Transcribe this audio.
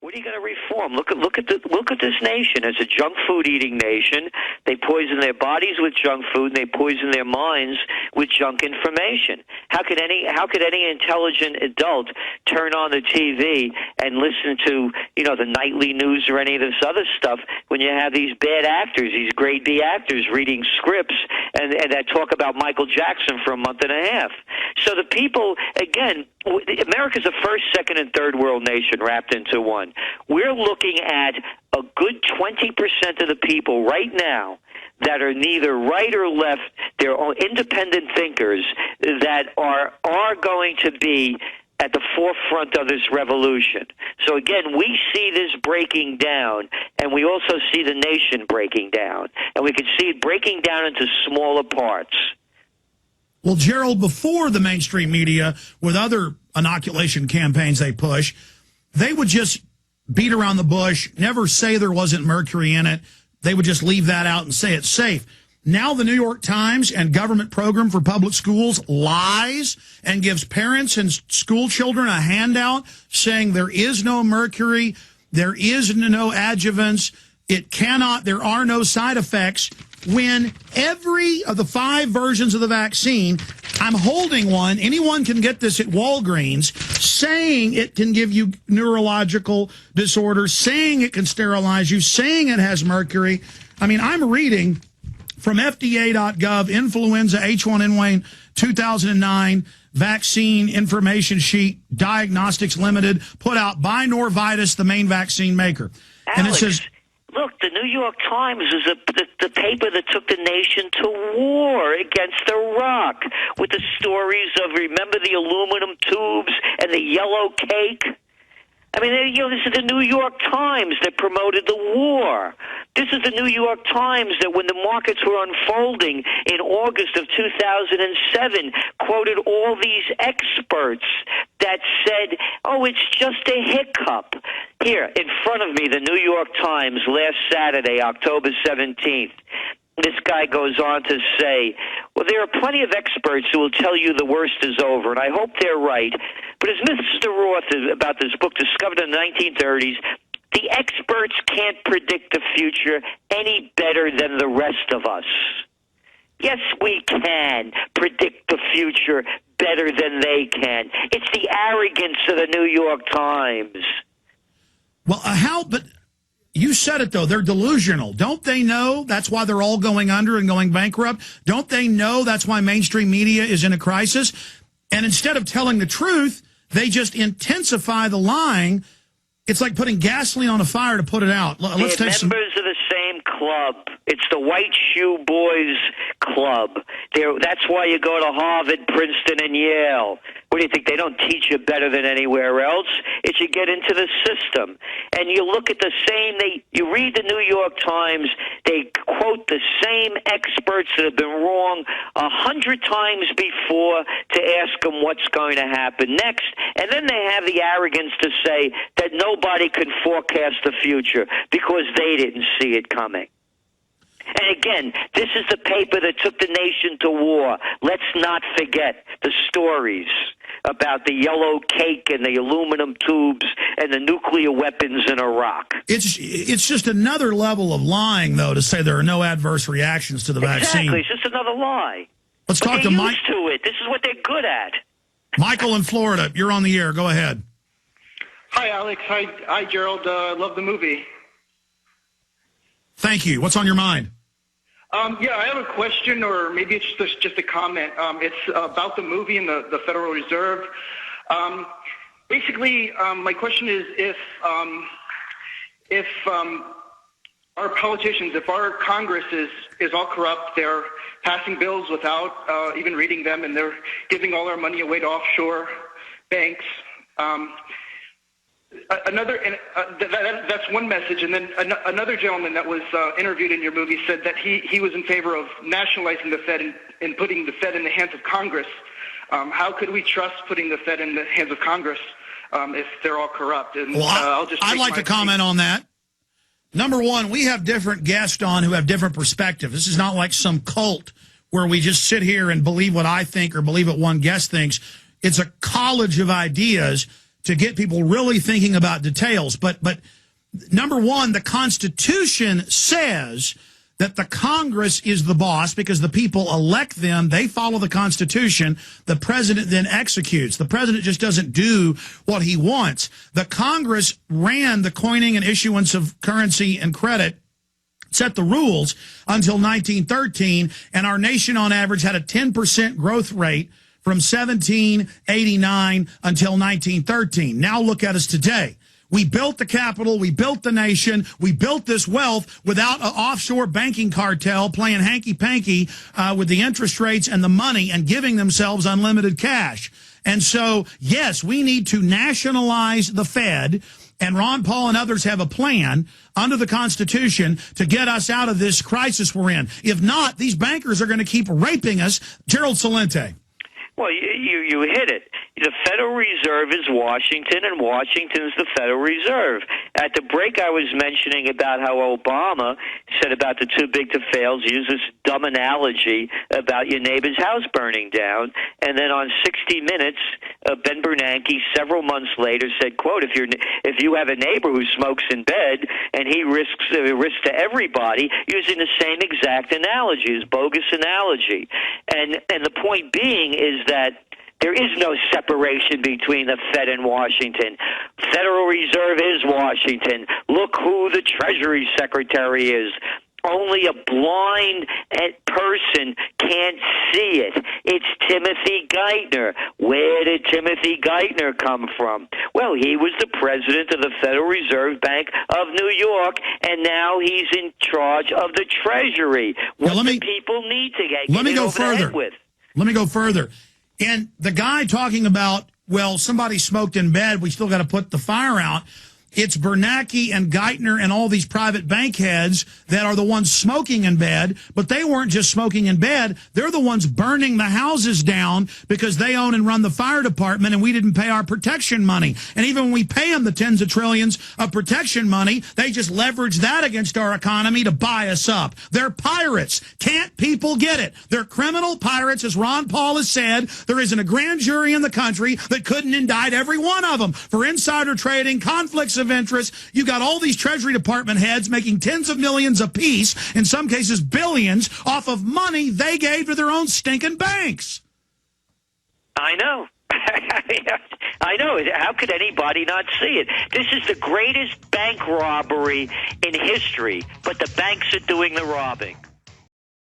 What are you going to reform? Look at this nation as a junk food eating nation. They poison their bodies with junk food, and they poison their minds with junk information. How could any intelligent adult turn on the TV and listen to the nightly news or any of this other stuff when you have these bad actors, these grade B actors reading scripts and that talk about Michael Jackson for a month and a half? So the people, again, America's a first, second, and third world nation wrapped into one. We're looking at a good 20% of the people right now that are neither right or left. They're all independent thinkers that are going to be at the forefront of this revolution. So again, we see this breaking down, and we also see the nation breaking down, and we can see it breaking down into smaller parts. Well, Gerald, before the mainstream media, with other inoculation campaigns they push, they would just beat around the bush, never say there wasn't mercury in it. They would just leave that out and say it's safe. Now the New York Times and government program for public schools lies and gives parents and school children a handout saying there is no mercury, there is no adjuvants, there are no side effects, when every of the 5 versions of the vaccine, I'm holding one, anyone can get this at Walgreens, saying it can give you neurological disorders, saying it can sterilize you, saying it has mercury. I mean, I'm reading from FDA.gov, influenza H1N1 2009 vaccine information sheet, Diagnostics Limited, put out by Norvitis, the main vaccine maker. Alex, and it says, look, the New York Times is the paper that took the nation to war against Iraq with the stories of, remember the aluminum tubes and the yellow cake? I mean, this is the New York Times that promoted the war. This is the New York Times that, when the markets were unfolding in August of 2007, quoted all these experts that said, oh, it's just a hiccup. Here, in front of me, the New York Times, last Saturday, October 17th, this guy goes on to say, well, there are plenty of experts who will tell you the worst is over, and I hope they're right. But as Mr. Roth, about this book discovered in the 1930s, the experts can't predict the future any better than the rest of us. Yes, we can predict the future better than they can. It's the arrogance of the New York Times. Well, but you said it, though. They're delusional. Don't they know that's why they're all going under and going bankrupt? Don't they know that's why mainstream media is in a crisis? And instead of telling the truth, they just intensify the lying. It's like putting gasoline on a fire to put it out. Let's take some members of the same club. It's the White Shoe Boys Club. That's why you go to Harvard, Princeton, and Yale. What do you think? They don't teach you better than anywhere else? It's you get into the system. And you look at the same, you read the New York Times, they quote the same experts that have been wrong 100 times before to ask them what's going to happen next. And then they have the arrogance to say that nobody can forecast the future because they didn't see it coming. And again, this is the paper that took the nation to war. Let's not forget the stories about the yellow cake and the aluminum tubes and the nuclear weapons in Iraq. It's just another level of lying, though, to say there are no adverse reactions to the vaccine. Exactly. It's just another lie. Let's talk to Mike. They're used to it. This is what they're good at. Michael in Florida, you're on the air. Go ahead. Hi, Alex. Hi, Gerald. Love the movie. Thank you. What's on your mind? Yeah, I have a question, or maybe it's just a comment. It's about the movie and the Federal Reserve. Basically, my question is if our politicians, if our Congress is all corrupt, they're passing bills without even reading them, and they're giving all our money away to offshore banks. That's one message, and then another gentleman that was interviewed in your movie said that he was in favor of nationalizing the Fed and putting the Fed in the hands of Congress. How could we trust putting the Fed in the hands of Congress if they're all corrupt? And I'd like to comment on that. Number one, we have different guests on who have different perspectives. This is not like some cult where we just sit here and believe what I think or believe what one guest thinks. It's a college of ideas to get people really thinking about details. But number one, the Constitution says that the Congress is the boss because the people elect them. They follow the Constitution. The president then executes. The president just doesn't do what he wants. The Congress ran the coining and issuance of currency and credit, set the rules until 1913, and our nation on average had a 10% growth rate from 1789 until 1913. Now look at us today. We built the capital, we built the nation, we built this wealth without an offshore banking cartel playing hanky-panky with the interest rates and the money and giving themselves unlimited cash. And so, yes, we need to nationalize the Fed, and Ron Paul and others have a plan under the Constitution to get us out of this crisis we're in. If not, these bankers are going to keep raping us. Gerald Celente. Well, you hit it. The Federal Reserve is Washington, and Washington is the Federal Reserve. At the break, I was mentioning about how Obama said about the too big to fails, used this dumb analogy about your neighbor's house burning down. And then on 60 Minutes, Ben Bernanke, several months later, said, quote, if you have a neighbor who smokes in bed and he risks to everybody, using the same exact analogy, his bogus analogy. And the point being is that there is no separation between the Fed and Washington. Federal Reserve is Washington. Look who the Treasury Secretary is. Only a blind person can't see it. It's Timothy Geithner. Where did Timothy Geithner come from? Well, he was the president of the Federal Reserve Bank of New York, and now he's in charge of the Treasury. What do people need to get let me go over the head further. with? Let me go further. And the guy talking about, well, somebody smoked in bed, we still got to put the fire out. It's Bernanke and Geithner and all these private bank heads that are the ones smoking in bed, but they weren't just smoking in bed. They're the ones burning the houses down because they own and run the fire department, and we didn't pay our protection money. And even when we pay them the tens of trillions of protection money, they just leverage that against our economy to buy us up. They're pirates. Can't people get it? They're criminal pirates, as Ron Paul has said. There isn't a grand jury in the country that couldn't indict every one of them for insider trading, conflicts of interest. You got all these Treasury Department heads making tens of millions apiece, in some cases billions, off of money they gave to their own stinking banks. I know. I know. How could anybody not see it? This is the greatest bank robbery in history, but the banks are doing the robbing.